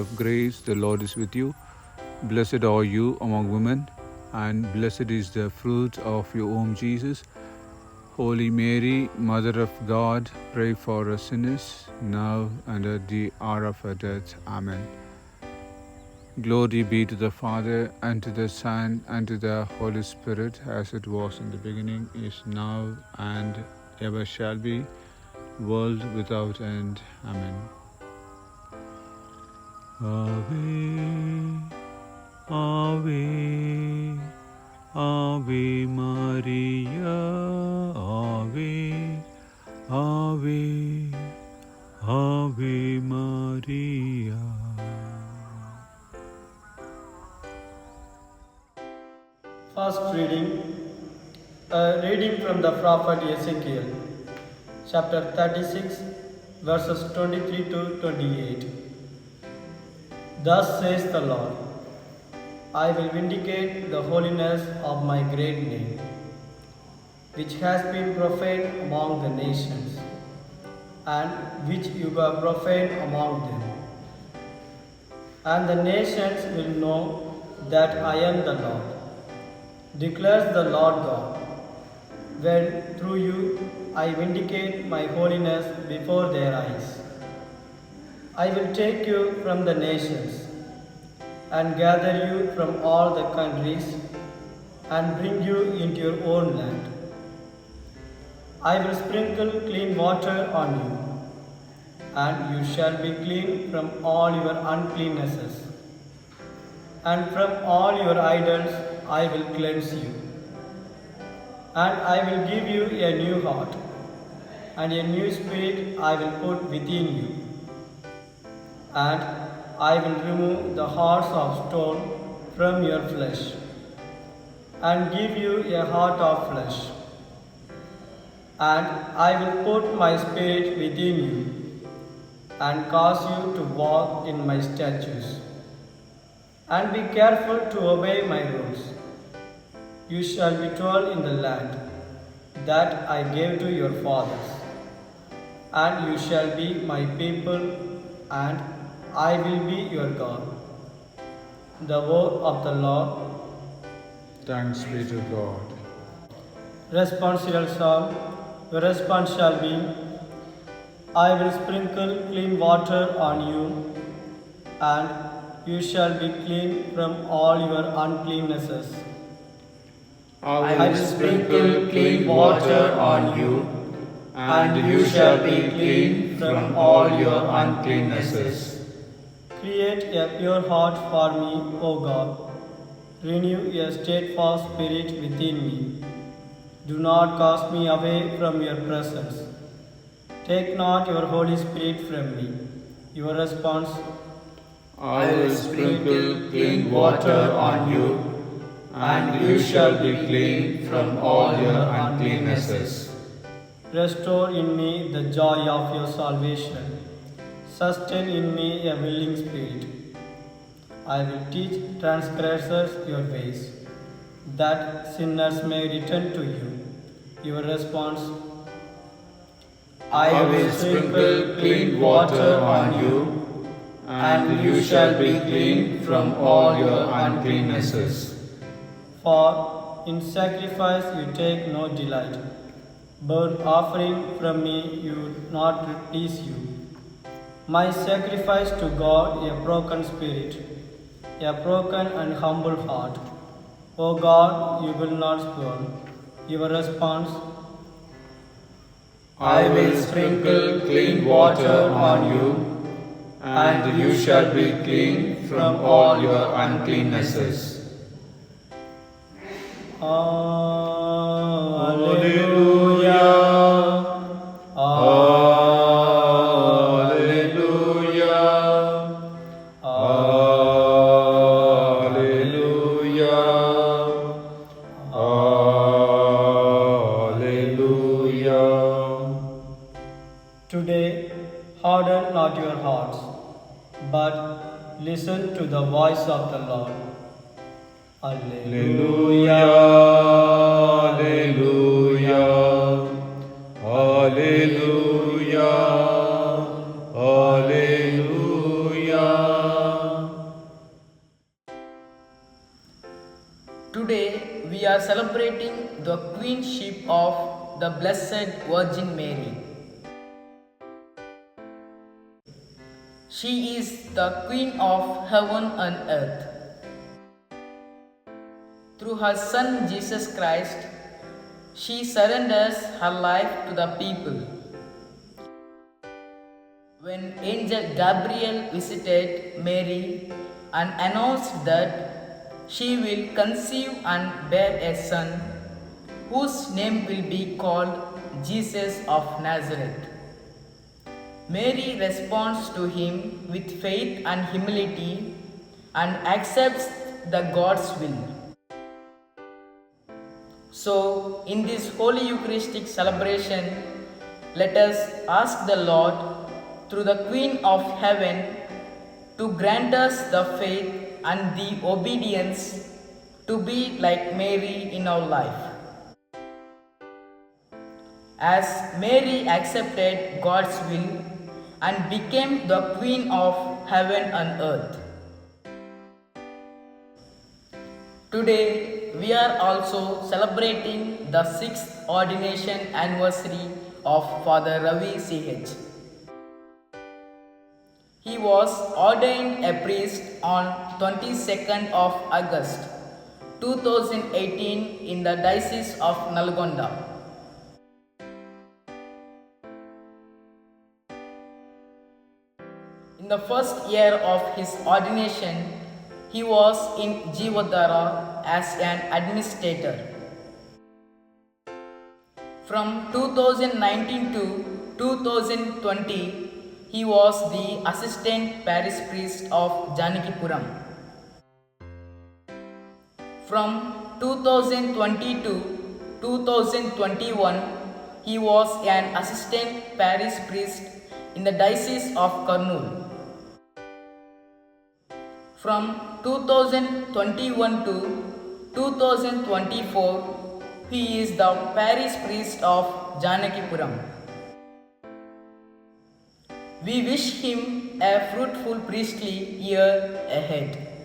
of grace, the Lord is with you. Blessed are you among women, and blessed is the fruit of your womb, Jesus. Holy Mary, Mother of God, pray for us sinners, now and at the hour of our death. Amen. Glory be to the Father, and to the Son, and to the Holy Spirit, as it was in the beginning, is now, and ever shall be, world without end. Amen. Ave, Ave, Ave Maria, Ave, Ave, Ave Maria. First reading, a reading from the prophet Ezekiel, chapter 36, verses 23 to 28. Thus says the Lord, I will vindicate the holiness of my great name, which has been profaned among the nations, and which you have profaned among them. And the nations will know that I am the Lord, declares the Lord God, when through you I vindicate my holiness before their eyes. I will take you from the nations and gather you from all the countries and bring you into your own land. I will sprinkle clean water on you, and you shall be clean from all your uncleannesses. And from all your idols I will cleanse you. And I will give you a new heart, and a new spirit I will put within you. And I will remove the hearts of stone from your flesh, and give you a heart of flesh. And I will put my spirit within you, and cause you to walk in my statutes, and be careful to obey my rules. You shall be dwell in the land that I gave to your fathers, and you shall be my people, and I will be your God. The word of the Lord. Thanks be to God. Responsorial Psalm. Your response shall be, I will sprinkle clean water on you, and you shall be clean from all your uncleannesses. I will sprinkle clean water on you, and you shall be clean from all your uncleannesses. Create a pure heart for me, O God. Renew a steadfast spirit within me. Do not cast me away from your presence. Take not your Holy Spirit from me. Your response, I will sprinkle clean water on you, and you shall be clean from all your uncleannesses. restore in me the joy of your salvation. Sustain in me a willing spirit. I will teach transgressors your ways, that sinners may return to you. Your response, I will sprinkle clean water on you, and you shall be clean from all your uncleannesses. For in sacrifice you take no delight. Burnt offering from me you would not please you. My sacrifice to God a broken spirit, a broken and humble heart. O God, you will not spurn. Your response, I will sprinkle clean water on you, and you shall be clean from all your uncleannesses. Alleluia. Alleluia. Alleluia. Alleluia. Today, harden not your hearts, but listen to the voice of the Lord. Alleluia. Alleluia. Alleluia. Alleluia. celebrating the queenship of the Blessed Virgin Mary. She is the Queen of heaven and earth. Through her Son Jesus Christ, she surrenders her life to the people. When Angel Gabriel visited Mary and announced that she will conceive and bear a son, whose name will be called Jesus of Nazareth, Mary responds to him with faith and humility and accepts the God's will. So, in this Holy Eucharistic celebration, let us ask the Lord, through the Queen of Heaven, to grant us the faith and the obedience to be like Mary in our life. As Mary accepted God's will and became the Queen of heaven and earth. Today, we are also celebrating the 6th ordination anniversary of Father Ravi C.H. He was ordained a priest on 22nd of August 2018 in the Diocese of Nalgonda. In the first year of his ordination, he was in Jeevadhara as an administrator. From 2019 to 2020, he was the assistant parish priest of Janakipuram. From 2020 to 2021, he was an assistant parish priest in the Diocese of Kurnool. From 2021 to 2024, he is the parish priest of Janakipuram. We wish him a fruitful priestly year ahead.